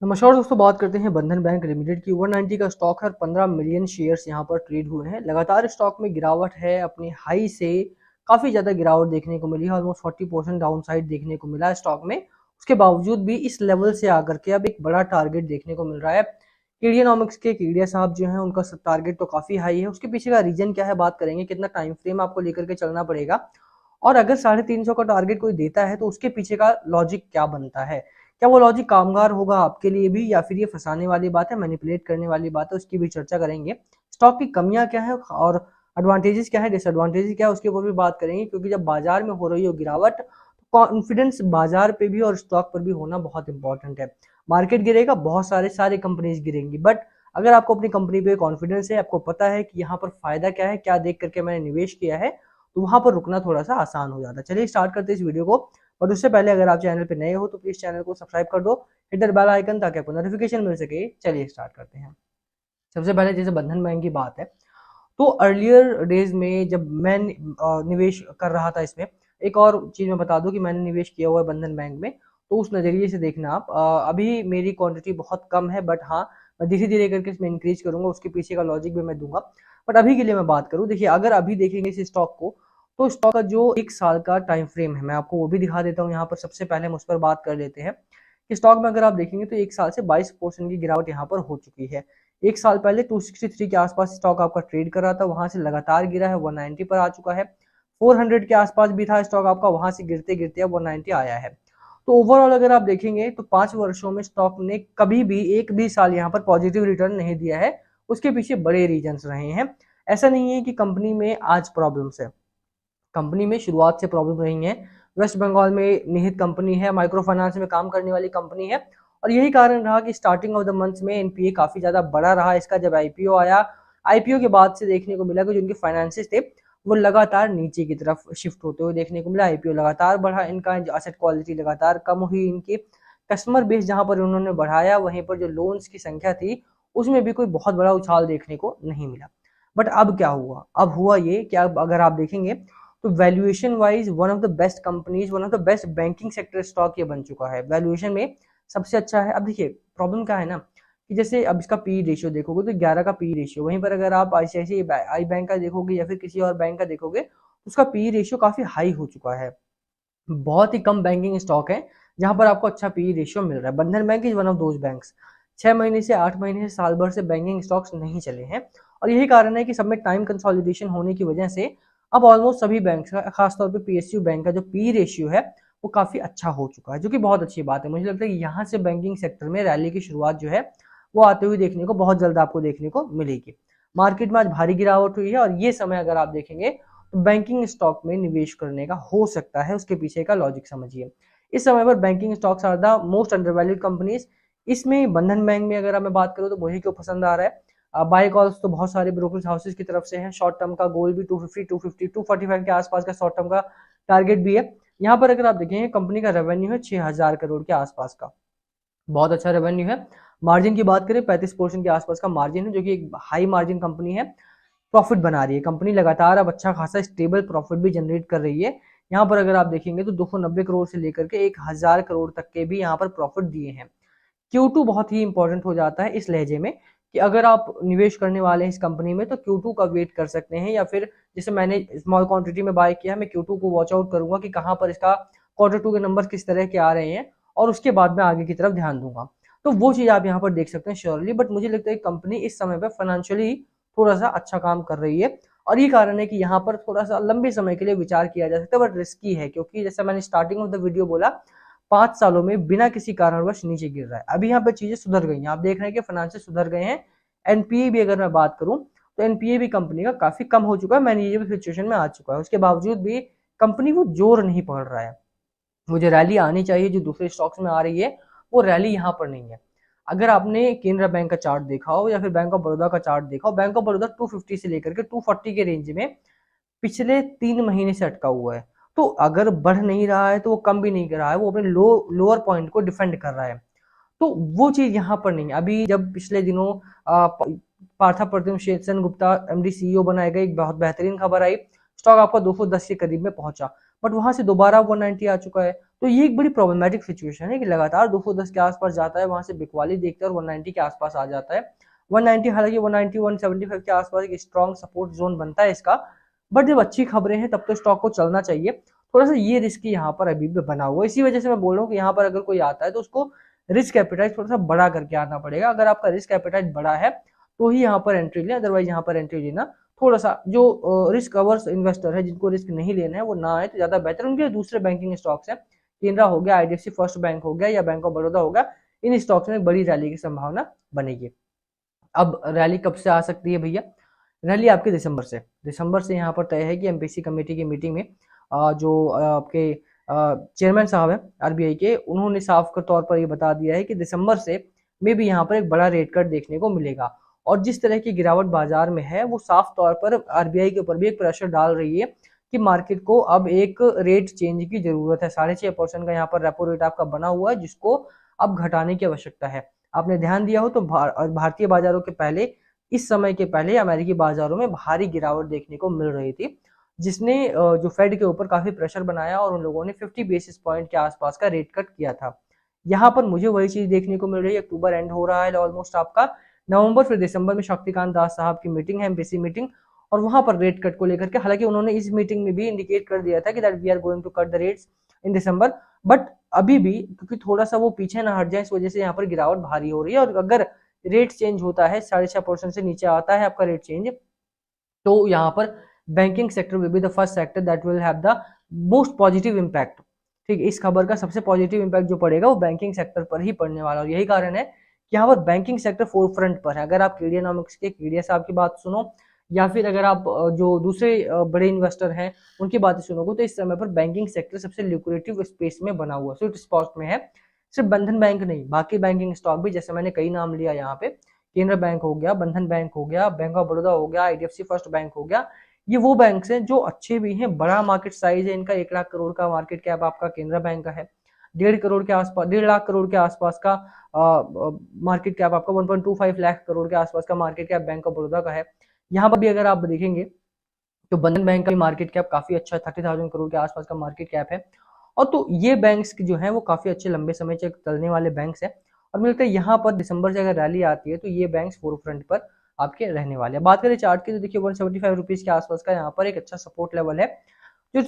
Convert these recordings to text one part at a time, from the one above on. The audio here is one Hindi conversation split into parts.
नमस्कार दोस्तों, बात करते हैं बंधन बैंक लिमिटेड की। 190 का स्टॉक है और 15 मिलियन शेयर्स यहां पर ट्रेड हुए हैं। लगातार स्टॉक में गिरावट है, अपनी हाई से काफ़ी ज़्यादा गिरावट देखने को मिली है। ऑलमोस्ट 40% डाउन साइड देखने को मिला है स्टॉक में। उसके बावजूद भी इस लेवल से आकर के अब एक बड़ा टारगेट देखने को मिल रहा है। केडियानॉमिक्स के केडिया साहब जो हैं, उनका टारगेट तो काफ़ी हाई है। उसके पीछे का रीजन क्या है, बात करेंगे। कितना टाइम फ्रेम आपको लेकर के चलना पड़ेगा, और अगर 350 का टारगेट कोई देता है तो उसके पीछे का लॉजिक क्या बनता है। क्या वो लॉजिक कामगार होगा आपके लिए भी, या फिर ये फंसाने वाली बात है, मैनिपुलेट करने वाली बात है, उसकी भी चर्चा करेंगे। स्टॉक की कमियां क्या है और एडवांटेजेस क्या है, डिसएडवांटेजेस क्या है, उसके ऊपर भी बात करेंगे। क्योंकि जब बाजार में हो रही हो गिरावट, तो कॉन्फिडेंस बाजार पे भी और स्टॉक पर भी होना बहुत इंपॉर्टेंट है। मार्केट गिरेगा, बहुत सारे कंपनीज गिरेंगी, बट अगर आपको अपनी कंपनी पे कॉन्फिडेंस है, आपको पता है कि यहाँ पर फायदा क्या है, क्या देख करके मैंने निवेश किया है, तो वहां पर रुकना थोड़ा सा आसान हो जाता है। चलिए स्टार्ट करते हैं इस वीडियो को। और उससे पहले अगर आप चैनल पे नए हो तो प्लीज चैनल को सब्सक्राइब कर दो, हिट द बेल आइकन, ताकि आपको नोटिफिकेशन मिल सके। चलिए स्टार्ट करते हैं। सबसे पहले जैसे बंधन बैंक की बात है, तो अर्लियर डेज में जब मैं निवेश कर रहा था इसमें, एक और चीज मैं बता दूं कि मैंने निवेश किया हुआ है बंधन बैंक में। तो उस नजरिए से देखना आप, अभी मेरी क्वांटिटी बहुत कम है, बट हाँ, मैं धीरे धीरे करके इसमें इंक्रीज करूंगा। उसके पीछे का लॉजिक भी मैं दूंगा। बट अभी के लिए मैं बात करूं, देखिए अगर अभी देखेंगे इस स्टॉक को, तो स्टॉक का जो एक साल का टाइम फ्रेम है, मैं आपको वो भी दिखा देता हूँ यहाँ पर। सबसे पहले हम उस पर बात कर लेते हैं कि स्टॉक में अगर आप देखेंगे तो एक साल से 22% की गिरावट यहाँ पर हो चुकी है। एक साल पहले 263 के आसपास स्टॉक आपका ट्रेड कर रहा था, वहां से लगातार गिरा है, 190 पर आ चुका है। 400 के आसपास भी था स्टॉक आपका, वहां से गिरते गिरते अब 190 आया है। तो ओवरऑल अगर आप देखेंगे तो 5 वर्षों में स्टॉक ने कभी भी एक भी साल यहाँ पर पॉजिटिव रिटर्न नहीं दिया है। उसके पीछे बड़े रीजंस रहे हैं। ऐसा नहीं है कि कंपनी में आज प्रॉब्लम्स है, कंपनी में शुरुआत से प्रॉब्लम रही है। वेस्ट बंगाल में निहित कंपनी है, माइक्रो फाइनेंस में काम करने वाली कंपनी है, और यही कारण रहा कि स्टार्टिंग ऑफ द मंथ में एनपीए काफी ज्यादा बड़ा रहा इसका। जब आईपीओ आया, आईपीओ के बाद से देखने को मिला कि जो इनके फाइनेंसेस थे वो लगातार नीचे की तरफ शिफ्ट होते हुए देखने को मिला। आईपीओ लगातार बढ़ा, इनका एसेट क्वालिटी लगातार कम हुई, इनकी कस्टमर बेस जहां पर उन्होंने बढ़ाया, वहीं पर जो लोन्स की संख्या थी उसमें भी कोई बहुत बड़ा उछाल देखने को नहीं मिला। बट अब क्या हुआ, अब हुआ ये कि अब अगर आप देखेंगे तो valuation wise one of the best companies, one of the best banking sector stock ये बन चुका है। वैल्यूएशन में सबसे अच्छा है। अब देखिए प्रॉब्लम क्या है ना, कि जैसे अब इसका पी रेशियो देखोगे तो 11 का पी रेशियो, वहीं पर अगर आप आईसीआईसीआई बैंक का देखोगे या फिर किसी और बैंक का देखोगे तो उसका पी रेशियो काफी हाई हो चुका है। बहुत ही कम बैंकिंग स्टॉक है जहां पर आपको अच्छा पी रेशियो मिल रहा है। बंधन bank is one of those banks. 6 महीने से 8 महीने से साल भर से बैंकिंग स्टॉक्स नहीं चले हैं, और यही कारण है कि सब में टाइम कंसोलिडेशन होने की वजह से अब ऑलमोस्ट सभी बैंक का, खासतौर पे पीएसयू बैंक का जो पी रेशियो है वो काफी अच्छा हो चुका है, जो कि बहुत अच्छी बात है। मुझे लगता है कि यहाँ से बैंकिंग सेक्टर में रैली की शुरुआत जो है वो आते हुए देखने को बहुत जल्द आपको देखने को मिलेगी। मार्केट में आज भारी गिरावट हुई है, और ये समय अगर आप देखेंगे तो बैंकिंग स्टॉक में निवेश करने का हो सकता है। उसके पीछे का लॉजिक समझिए। इस समय पर banking stocks are the most undervalued companies. इसमें बंधन बैंक में अगर मैं बात करूं तो मुझे क्यों पसंद आ रहा है, बाय कॉल्स तो बहुत सारे ब्रोकरेज हाउसेज की तरफ से हैं। शॉर्ट टर्म का गोल भी 250, 250, 245 के आसपास का शॉर्ट टर्म का टारगेट भी है। यहाँ पर अगर आप देखेंगे कंपनी का रेवेन्यू है 6000 करोड़ के आसपास का, बहुत अच्छा रेवेन्यू है। मार्जिन की बात करें 35% के आसपास का मार्जिन है, जो कि एक हाई मार्जिन कंपनी है। प्रॉफिट बना रही है कंपनी लगातार, अब अच्छा खासा स्टेबल प्रॉफिट भी जनरेट कर रही है। यहाँ पर अगर आप देखेंगे तो 290 करोड़ से लेकर के 1000 करोड़ तक के भी यहाँ पर प्रॉफिट दिए हैं। Q2 बहुत ही इंपॉर्टेंट हो जाता है इस लहजे में, कि अगर आप निवेश करने वाले हैं इस कंपनी में तो Q2 का वेट कर सकते हैं, या फिर जैसे मैंने स्मॉल क्वांटिटी में बाय किया, मैं Q2 को वॉच आउट करूंगा कि कहाँ पर इसका Q2 के नंबर किस तरह के आ रहे हैं, और उसके बाद में आगे की तरफ ध्यान दूंगा। तो वो चीज आप यहाँ पर देख सकते हैं श्योरली। बट मुझे लगता है कंपनी इस समय पर फाइनेंशियली थोड़ा सा अच्छा काम कर रही है, और ये कारण है कि यहाँ पर थोड़ा सा लंबे समय के लिए विचार किया जा सकता है, बट रिस्की है। क्योंकि जैसे मैंने स्टार्टिंग ऑफ द वीडियो बोला, 5 सालों में बिना किसी कारणवश नीचे गिर रहा है। अभी यहाँ पे चीजें सुधर गई हैं, आप देख रहे हैं कि फाइनेंशियल सुधर गए हैं। एनपीए भी अगर मैं बात करूं तो एनपीए भी कंपनी का काफी कम हो चुका है, मैनेजेबल सिचुएशन में आ चुका है। उसके बावजूद भी कंपनी वो जोर नहीं पकड़ रहा है। मुझे रैली आनी चाहिए जो दूसरे स्टॉक्स में आ रही है, वो रैली यहाँ पर नहीं है। अगर आपने केनरा बैंक का चार्ट देखा हो या फिर बैंक ऑफ बड़ौदा का चार्ट देखा हो, बैंक ऑफ बड़ौदा 250 से लेकर के 240 के रेंज में पिछले 3 महीने से अटका हुआ है। तो अगर बढ़ नहीं रहा है तो वो कम भी नहीं कर रहा है, वो अपने लोअर पॉइंट को डिफेंड कर रहा है। तो वो चीज यहाँ पर नहीं है। अभी जब पिछले दिनों पार्था प्रतिम सेन गुप्ता एमडी सीईओ बनाए गए, एक बहुत बेहतरीन खबर आई, स्टॉक आपका 210 के करीब में पहुंचा, बट वहां से दोबारा 190 आ चुका है। तो ये एक बड़ी प्रॉब्लमेटिक सिचुएशन है कि लगातार 210 के आसपास जाता है, वहां से बिकवाली देखते हैं और 190 के आसपास आ जाता है। 190 हालांकि 190 175 के आसपास एक स्ट्रॉन्ग सपोर्ट जोन बनता है इसका, बट जब अच्छी खबरें हैं तब तो स्टॉक को चलना चाहिए। थोड़ा सा ये रिस्क यहाँ पर अभी भी बना हुआ है, इसी वजह से मैं बोल रहा हूँ कि यहाँ पर अगर कोई आता है तो उसको रिस्क एपेटाइट थोड़ा सा बड़ा करके आना पड़ेगा। अगर आपका रिस्क एपेटाइट बड़ा है तो ही यहाँ पर एंट्री लें, अदरवाइज यहाँ पर एंट्री लेना थोड़ा सा, जो रिस्क अवर्स इन्वेस्टर है जिनको रिस्क नहीं लेना है वो ना आए तो ज्यादा बेहतर। उनके दूसरे बैंकिंग स्टॉक्स है, केनरा हो गया, आईडीएफसी फर्स्ट बैंक हो गया या बैंक ऑफ बड़ौदा हो गया, इन स्टॉक्स में बड़ी रैली की संभावना बनेगी। अब रैली कब से आ सकती है भैया? रैली आपके दिसंबर से यहाँ पर तय है कि एमपीसी कमेटी की मीटिंग में जो आपके चेयरमैन साहब है आरबीआई के, उन्होंने साफ तौर पर ये बता दिया है कि दिसंबर से में भी यहाँ पर एक बड़ा रेट कट देखने को मिलेगा। और जिस तरह की गिरावट बाजार में है वो साफ तौर पर आरबीआई के ऊपर भी एक प्रेशर डाल रही है कि मार्केट को अब एक रेट चेंज की जरूरत है। 6.5% का यहाँ पर रेपो रेट आपका बना हुआ है जिसको अब घटाने की आवश्यकता है। आपने ध्यान दिया हो तो भारतीय बाजारों के पहले, इस समय के पहले अमेरिकी बाजारों में भारी गिरावट देखने को मिल रही थी, जिसने जो फेड के ऊपर काफी प्रेशर बनाया और उन लोगों ने 50 बेसिस पॉइंट के आसपास का रेट कट किया था। यहाँ पर मुझे वही चीज देखने को मिल रही है। अक्टूबर एंड हो रहा है ऑलमोस्ट आपका, नवंबर फिर दिसंबर में शक्तिकांत दास साहब की मीटिंग है, एमपीसी मीटिंग, और वहां पर रेट कट को लेकर के, हालांकि उन्होंने इस मीटिंग में भी इंडिकेट कर दिया था कि that we are going to cut the rates in December, but अभी भी क्योंकि थोड़ा सा वो पीछे ना हट जाए इस वजह से यहाँ पर गिरावट भारी हो रही है। और अगर रेट चेंज होता है 6.5% से नीचे आता है आपका रेट चेंज, तो यहाँ पर banking sector will be the first sector that will have the most positive impact. ठीक है, इस खबर का सबसे पॉजिटिव इम्पैक्ट जो पड़ेगा वो बैंकिंग सेक्टर पर ही पड़ने वाला, और यही कारण है कि यहाँ पर बैंकिंग सेक्टर फोरफ्रंट पर है। अगर आप केडियानॉमिक्स के केडिया साहब की बात सुनो या फिर अगर आप जो दूसरे बड़े इन्वेस्टर हैं उनकी बातें सुनोगे, तो इस समय पर बैंकिंग सेक्टर सबसे ल्यूक्रेटिव स्पेस में बना हुआ, स्वीट स्पॉट में है। सिर्फ बंधन बैंक नहीं, बाकी बैंकिंग स्टॉक भी, जैसे मैंने कई नाम लिया यहाँ पे, केनरा बैंक हो गया, बंधन बैंक हो गया, बैंक ऑफ बड़ौदा हो गया, आईडीएफसी फर्स्ट बैंक हो गया, ये वो बैंक हैं जो अच्छे भी हैं, बड़ा मार्केट साइज है इनका, 1 लाख करोड़ का मार्केट कैप आपका केनरा बैंक का है, 1.5 करोड़ के आसपास, 1.5 लाख करोड़ के आसपास का मार्केट कैप आपका, 1.25 लाख करोड़ के आसपास का market cap bank of Baroda का है। यहाँ पर भी अगर आप देखेंगे तो बंधन बैंक का भी मार्केट कैप काफी अच्छा है, 30,000 करोड़ के आसपास का मार्केट कैप है। और तो ये बैंक्स जो है वो काफी अच्छे लंबे समय तक चलने वाले बैंक्स हैं, और मुझे लगता है यहाँ पर दिसंबर से अगर रैली आती है तो ये बैंक्स फोरफ्रंट पर आपके रहने वाले हैं। बात करें चार्ट की तो देखिए 175 रुपीज के आसपास का यहाँ पर एक अच्छा सपोर्ट लेवल है, जो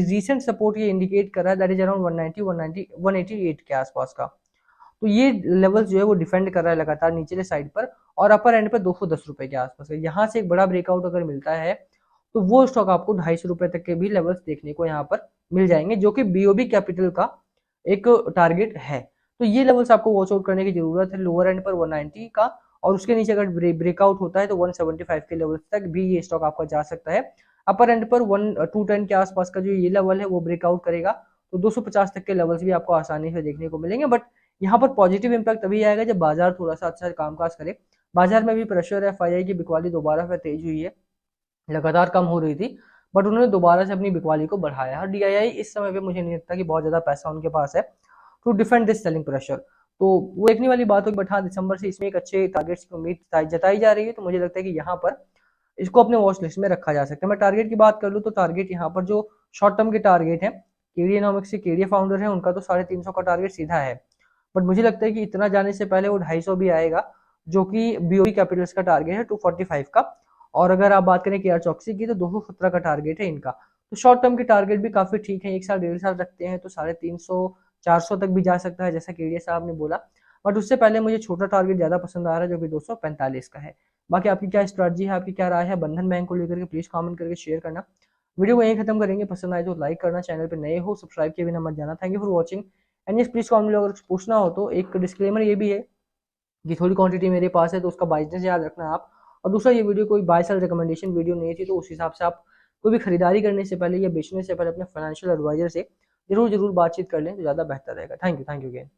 रिसेंट सपोर्ट ये इंडिकेट कर रहा है दैट इज अराउंड 188 के आसपास का। तो ये लेवल जो है वो डिफेंड कर रहा है लगातार निचले साइड पर, और अपर एंड पर 210 रुपए के आसपास है। यहाँ से एक बड़ा ब्रेकआउट अगर मिलता है तो वो स्टॉक आपको 250 रुपए तक के भी लेवल्स देखने को यहाँ पर मिल जाएंगे, जो कि बीओबी कैपिटल का एक टारगेट है। तो ये लेवल्स आपको वॉच आउट करने की जरूरत है, लोअर एंड पर 190 का, और उसके नीचे अगर ब्रेकआउट होता है तो 175 के लेवल्स तक भी ये स्टॉक आपका जा सकता है। अपर एंड पर 210 के आसपास का जो ये लेवल है वो ब्रेकआउट करेगा तो 250 तक के लेवल्स भी आपको आसानी से देखने को मिलेंगे। बट यहाँ पर पॉजिटिव इंपैक्ट तभी आएगा जब बाजार थोड़ा सा अच्छा कामकाज करे। बाजार में भी प्रेशर है, एफआईआई की बिकवाली दोबारा फिर तेज हुई है, लगातार कम हो रही थी, बट उन्होंने दोबारा से अपनी बिकवाली को बढ़ाया है। डीआईआई इस समय पे मुझे नहीं लगता कि बहुत ज्यादा पैसा उनके पास है to defend this selling pressure, तो वो देखने वाली बात होगी। बट हाँ, दिसंबर से इसमें एक अच्छे टारगेट्स की उम्मीद जताई जा रही है, तो मुझे लगता है कि यहाँ पर इसको अपने वॉच लिस्ट में रखा जा सकता है। मैं टारगेट की बात कर लूँ तो टारगेट यहाँ पर जो शॉर्ट टर्म के टारगेट है, केडियानॉमिक्स के केडिया फाउंडर है, उनका तो 350 का टारगेट सीधा है, बट मुझे लगता है कि इतना जाने से पहले वो 250 भी आएगा, जो कि बीओबी कैपिटल्स का टारगेट है 245 का। और अगर आप बात करें केआर चौकसी की तो 217 का टारगेट है इनका। तो शॉर्ट टर्म के टारगेट भी काफी ठीक है, 1 साल 1.5 साल रखते हैं तो 350 400 तक भी जा सकता है जैसा केडिया साहब ने बोला। बट उससे पहले मुझे छोटा टारगेट ज्यादा पसंद आ रहा है जो कि 245 का है। बाकी आपकी क्या स्ट्रेटजी है, आपकी क्या राय है बंधन बैंक को लेकर के, प्लीज कमेंट करके शेयर करना। वीडियो को यहीं खत्म करेंगे, पसंद आए तो लाइक करना, चैनल पे नए हो सब्सक्राइब किए बिना मत जाना। Thank you for watching and yes please comment, अगर पूछना हो तो एक डिस्क्लेमर ये भी है कि थोड़ी क्वांटिटी मेरे पास है तो उसका बाइजनेस याद रखना आप। और दूसरा, ये वीडियो कोई बाय सेल रिकमेंडेशन वीडियो नहीं थी, तो उस हिसाब से आप कोई भी खरीदारी करने से पहले या बेचने से पहले अपने फाइनेंशियल एडवाइजर से जरूर बातचीत कर लें तो ज़्यादा बेहतर रहेगा। Thank you again.